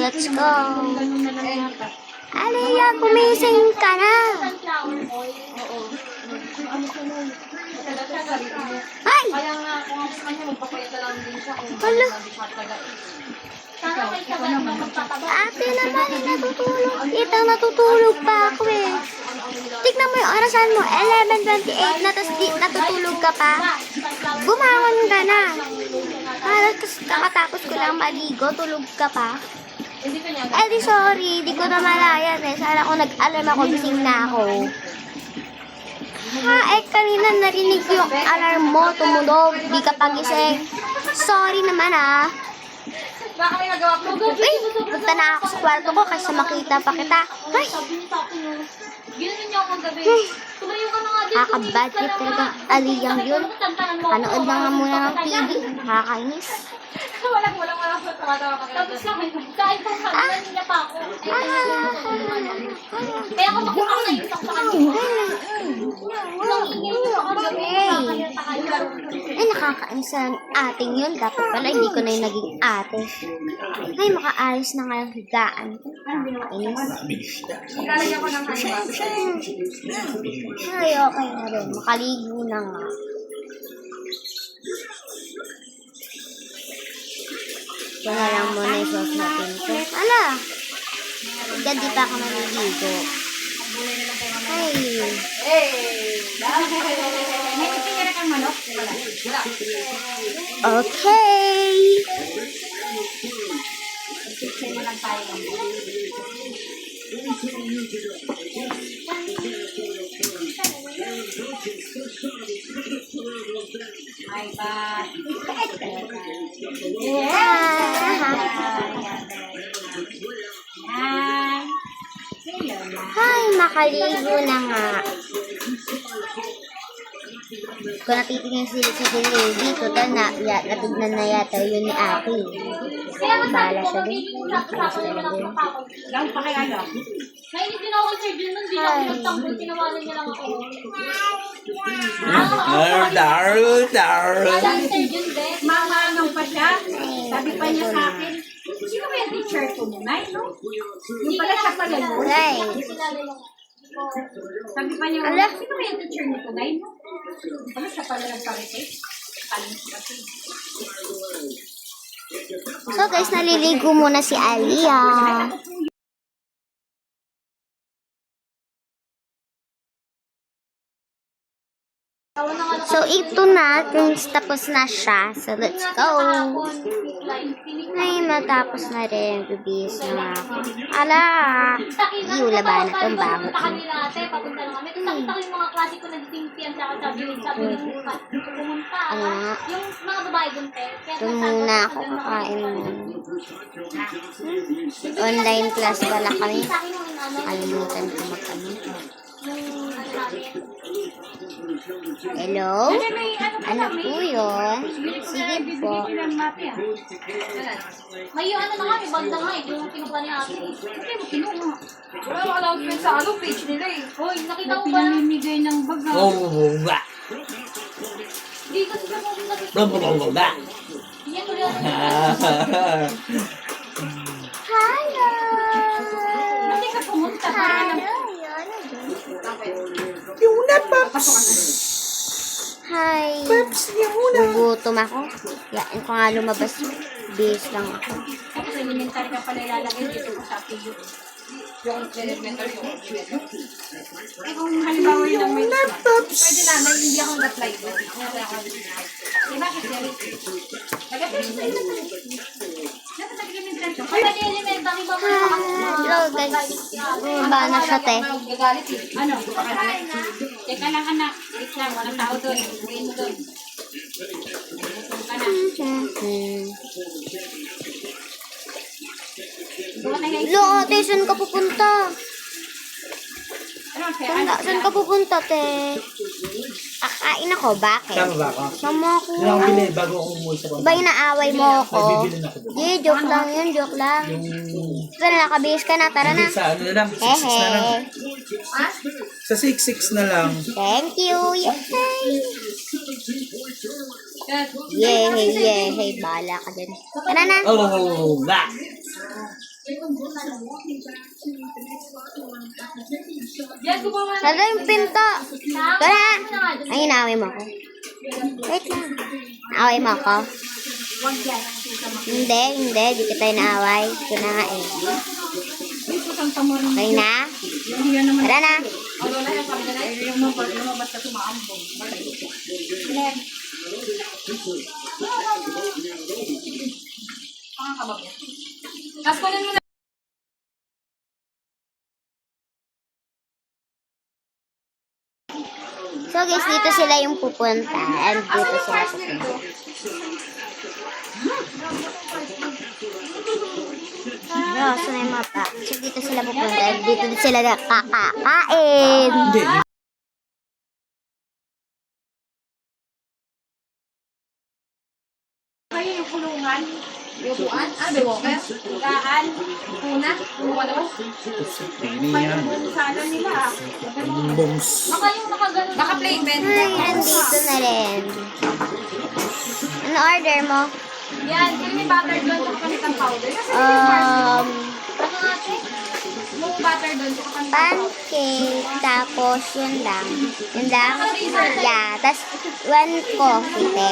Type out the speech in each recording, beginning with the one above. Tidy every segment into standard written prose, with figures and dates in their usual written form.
let's go. Aliyah, kumising ka na. Ay! Kaya nga, kung gusto kanya, magpapayat na lang din siya. Hala. Sana may tagal na magpapagay. Ate naman, natutulog. Ito, natutulog pa ako eh. Tignan mo yung orasan mo, 11:28 na, tapos natutulog ka pa. Bumangon ka na. Kakatapos ko lang maligo, tulog ka pa. Eh di sorry, di ko na malayan eh. Sana kung nag-alarm ako, gising na ako. Ha, kanina narinig ko yung alarm mo, tumunog, di ka pagising. Sorry naman ah. Baka may nagawa ko. Uy, punta na ako sa kwarto ko kasi makita pa kita. Ay, Ginanon niya ako magabi. Tumayo ka na nga din. kakabad trip talaga. Aliyang yun. Panood na nga muna ng TV. Nakakainis. Walang tawa-tawa ka. Tapos kahit pa sa niya pa ako. Kaya ako makuha na yung sa kanya. Nang ingin ko sa kagabi. Ay, nakakainis ang ating yun. Dapat pala hindi ko na yung naging ate. Ay, makaayos na nga yung higaan. Nakakainis. Lalagyan ko ng hand. Ay, okay na rin. Makaligo na nga. Ito na lang muna yung sauce natin ko. Ala! Hanggang di pa ako naliligo. Ay! May pipinira kang manok? Wala. Okay! Pipinira lang tayo. My God. Hi, makaligo na nga. Kung natitingin si Lady, total na, natignan na yata yun ni Aki. Bahala siya din. Lang pa kaya ano? Nainis din ako kay Sir Jun nun, di ako nagtanggol, tinawanan niya lang ako. Alam Sir Jun, be? Mamanong pa siya. Sabi pa niya sa akin, sino ba yung teacher ko mo, Nay? No? Hindi pala siya pala yun. Ay! Sabi pa niya, Ala. sino ba yung teacher nito, Nay? No? Hindi pala siya pala nagpa-retake. So guys, naliligo muna si Aliyah. So ito na, tapos na siya. So let's go. Ay, matapos na rin. Bibis na ako. Ala! Iyo, laban na itong baho. Punta kami ate, papunta na kami. Tapos nakita ko yung mga klase ko nag-simpian sa sabi pumunta. Ano nga? Yung mga babae dun, te. Doon muna ako kakain muna. Online class pala kami. Sa akin yung ano, Kalimutan ko magkano. yung ano namin. Hello? Ano po yun? Sige po. May yung ano na kami, banda nga eh, yung kinukuha ni ate. Hindi mo kinuha. Wala ka lang sa ano, page nila eh. Hoy, nakita mo ba? Pinamimigay ng baga. Hindi kasi siya pumunta dito. Yan ulit ako. Hello! Hindi ka pumunta para lang. Hi! Gugutom ako. Yain ko nga lumabas. Base lang ako. Tapos elementary ka pala ilalagay dito ko sa piyo. Yung elementary yung Eh kung halimbawa yun ang may laptops. pwede na, hindi ako nag-apply ko. Diba kasi dapat nag-elementary ka. Pwede elementary ba mo? Hello guys. Bumaba na siya, te. Gagalit eh. Ano? Teka lang anak. Wait lang, walang tao doon. Wait mo doon. Lo, ate, saan ka pupunta? Ano? Kaya Saan ka pupunta, te? Kakain ako, bakit? Tama ba ako? Sama ako. Hindi ako bili bago ako umuwi sa Ba inaaway mo ako? May bibili na ako doon. Di, joke lang yun, joke lang. Tara, nakabihis ka na, tara na. Hindi, sa ano na lang, 6-6 na lang. Hehe. Sa 6-6 na lang. Thank you. Yay! Yay! Bahala ka dyan. Tara na. Oh, ba? Yan, gumawa na. Saan yung pinto? Tara! Ay, inaway mo ako. Wait lang. Away mo ako? Hindi. Di kita inaaway. Ito na nga eh. Okay na? Tara na. Tapos kunin mo na. So guys, dito sila yung pupunta. And dito sila pupunta. No, so may mapa. So dito sila pupunta. And dito sila nakakakain. Hindi. Kayo yung kulungan. Yubuan? Walker? Gaan? Una? Ano? Ini yan. Sana nila. Bongs. Baka yung nakagano. Baka plain bed. Ay, andito na rin. Ano order mo? Yan, kaya may butter doon sa kamitang powder. Kasi ano natin? Yung butter doon sa kamitang powder. Pancake, tapos yun lang. Yun lang? Yeah, tapos one coffee, te.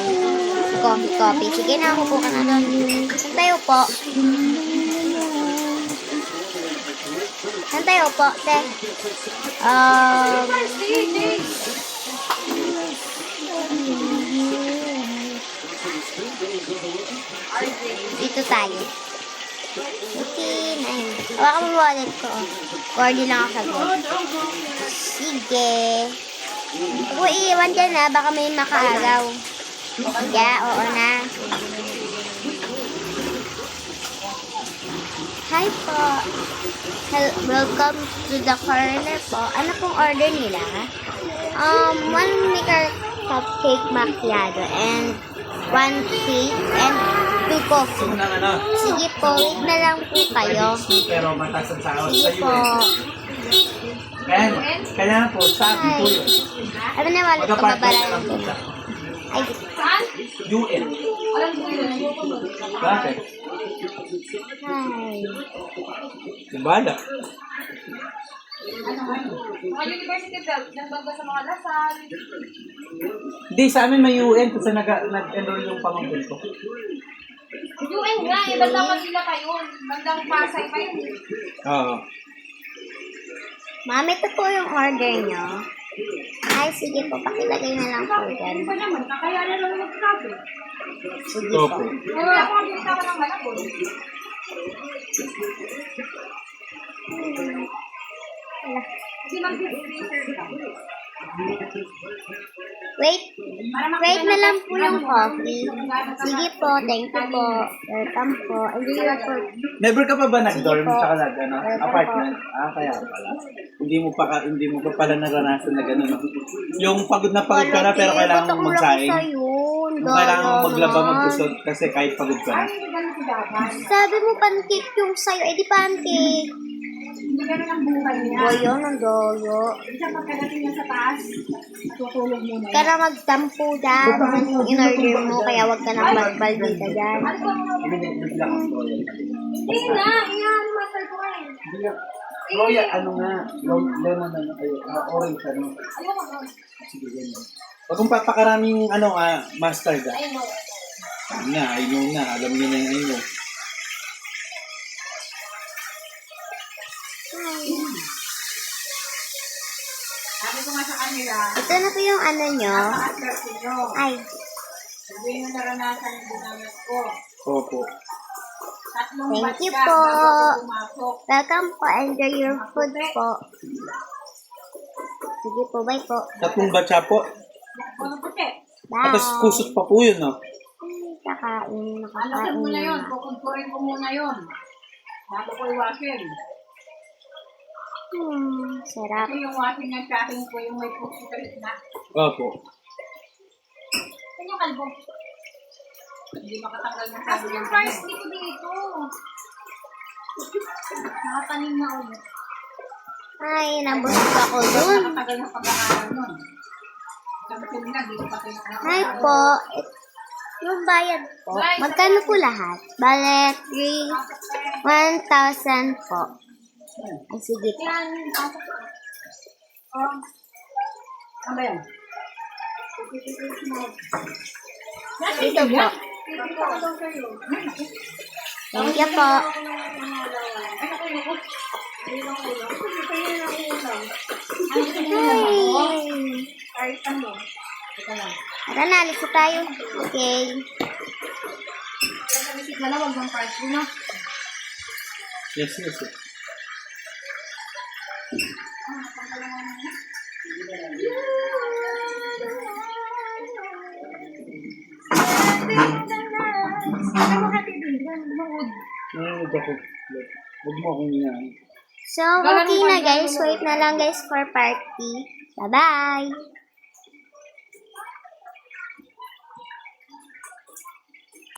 Coffee. Sige na, upo ka na doon. Saan tayo po? Saan tayo po, te? Dito tayo. Okay, na yun. Hawakan mo wallet ko. Cordy lang ako sagot. Sige. Huwag mo iiwan dyan na. Baka may makaagaw. Sige, oo na. Hi po. Welcome to the corner po. Ano pong order nila? One maker cupcake macchiato and one cake and two coffee. Ano? Sige po, wait na lang po kayo. Pero mataas ang sahod Sige sa po. Kaya po, sabi po yun. Ano na wallet ko, Mag-apartment babala lang po ko. siya. Ay, UN. Alam ko yun. Bakit? hi. Bala. Mga university belt. Nagbaga sa mga lasal. Hindi, sa amin may UN kasi nag-enroll yung pamangkin ko. UN nga, eh. Bandang Manila pa yun. Bandang Pasay pa yun. Oo. Ma'am, ito po yung order nyo. Ay, sige po, pakilagay na lang po dyan. Pa naman, kakaya na lang magsabi. Sige po. Opo. Kaya ako magbibita ko ng malapon. Kasi mag-freezer lang. Wait na lang po yung coffee. Sige po, thank you po. Welcome po. Enjoy your food. Never ka pa ba nag-dorm Sige po. sa apartment? Kaya pala. Hindi mo pa pala naranasan na gano'n. Yung pagod na pero kailangan mong magsaing. Yung kailangan mong maglaba magkusot kasi kahit pagod ka na. Sabi mo pancake yung sayo. Eh di pancake. Hindi ganun ang buhay niya. Doyo ng doyo. Isa pagkadating niya sa taas, tutulog muna. Kaya magtampo dyan. Yung in-order mo. Kaya wag ka nang magbaldita dyan. Hindi na, iyan, master ko eh. Roya, ano nga? Lemon ano? Orange ano? Ayoko ko. Sige, ganyan. Huwag kong papakaraming mustard ah. Ayun mo. I know na. Alam niyo na yung I know. Sabi ko nga sa kanila, Ito na po yung ano nyo. after nyo, Ay, sabi yung naranasan yung ginamit ko. Opo. Tatlong Thank batch you ka po. bago ako pumasok. welcome po. Enjoy your food po. Sige po, bye po. Tatlong batcha po. Ano puti? Bye. Tapos kusot pa po yun, no? Kakain, Alasin nakakain mo na yun, na. kukunturin ko muna yun. Bago ko iwasin. Sarap. Kasi yung wasin ng tsahing ko yung may puso sa gitna. Opo. Kanya kalbo. Hindi makatanggal ng Kasi sabi yung ng first ko dito. Nakatanim na ulit. Ay, nabusog ako dun. Nakatagal ng pag-aaral nun. Sabi ko na, di ko pa kayo Hi po. Yung bayad po, magkano po lahat? Bale, 1,000 po. Ay, sige po. Ano ba yan? Ito po. Thank you po. Ay. Tara na, alis na tayo. Okay. Wag mong price mo. Yes, yes. yes. Nanonood ako. Huwag mo akong yan. So, okay na guys. Wait na lang guys for party. Bye-bye.